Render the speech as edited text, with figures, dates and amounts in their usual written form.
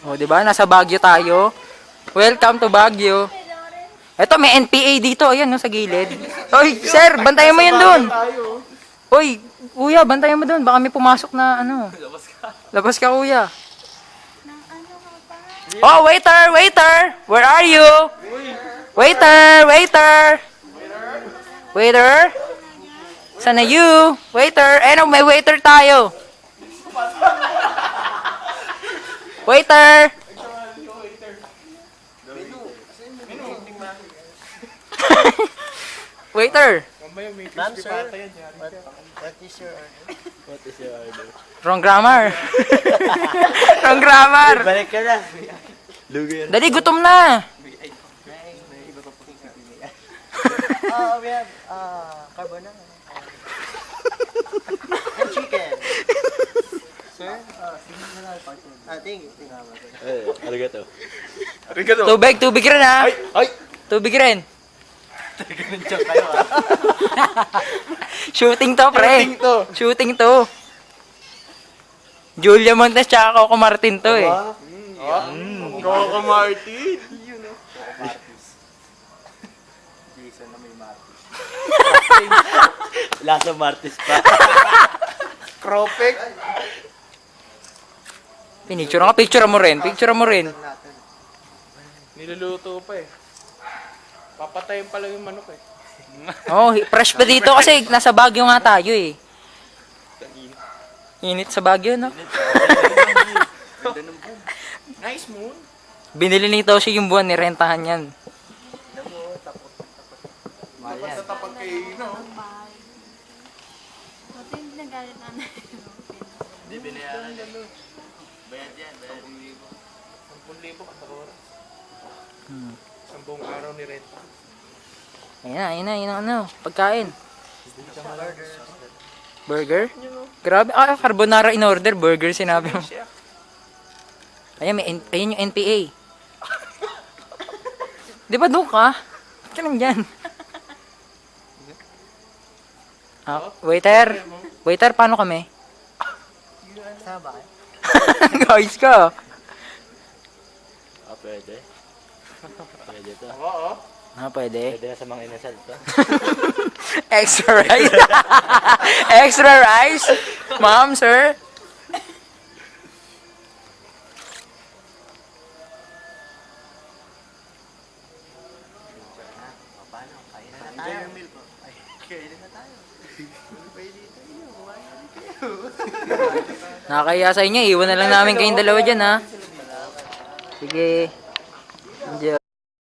O, di ba? Nasa Baguio tayo. Welcome to Baguio. Ito, may NPA dito. Ayan, no, sa gilid. Oy, sir, bantayan mo yun dun. Oy, kuya, bantayan mo dun. Baka may pumasok na, ano. Labas ka, kuya. Oh, waiter, waiter. Where are you? Waiter, waiter. Waiter. Sana you? Waiter. Ano, may waiter tayo. Waiter. Waiter. Ma'am, sir, what is your order? What is your order? Wrong grammar. Wrong grammar. Balik ka na. Lugi. Dali, gutom na. We have carbonara. And chicken. Sir, thank you. Arigato. Tubig, tubig rin ha. Ay! Tubig rin. Nag-joke kayo Shooting to, pre. Shooting to. Shooting to. Julia Montes tsaka Coco Martin to eh. Coco Martin! Jason na may Martis. Lasa Martis pa. Kropek! Pinicture ka, picture mo rin. Picture mo rin. Niluluto pa eh. Papatayin pa lang yung manok eh. Oh, fresh pa dito kasi nasa Baguio nga tayo eh. Init sa Baguio, no? Nice moon. Binili ni Toshi yung buwan, nirentahan yan. Dapat sa tapat kay, no? Buti hindi nagalit na Hindi binayaran. Bayad yan, bayad. 10,000 kada oras. 10 araw ni renta. Ayun na, ano, pagkain. Burger? Grabe, carbonara in order, burger sinabi mo. Ayan, ayun yung NPA. Di ba doon ka? Ba't ka nandyan? Waiter, waiter, paano kami? Sama ba kayo? Guys ka. Pwede. Pwede to. Oo. Pwede. Pwede na sa mga inasal to. Extra rice. Extra rice. Ma'am, sir. Paano? Kain na tayo. Yung meal po. Ay, kain na tayo. Pwede tayo. Nakakaya sa inyo, iwan na lang namin kayong dalawa dyan, ha? Sige. Enjoy.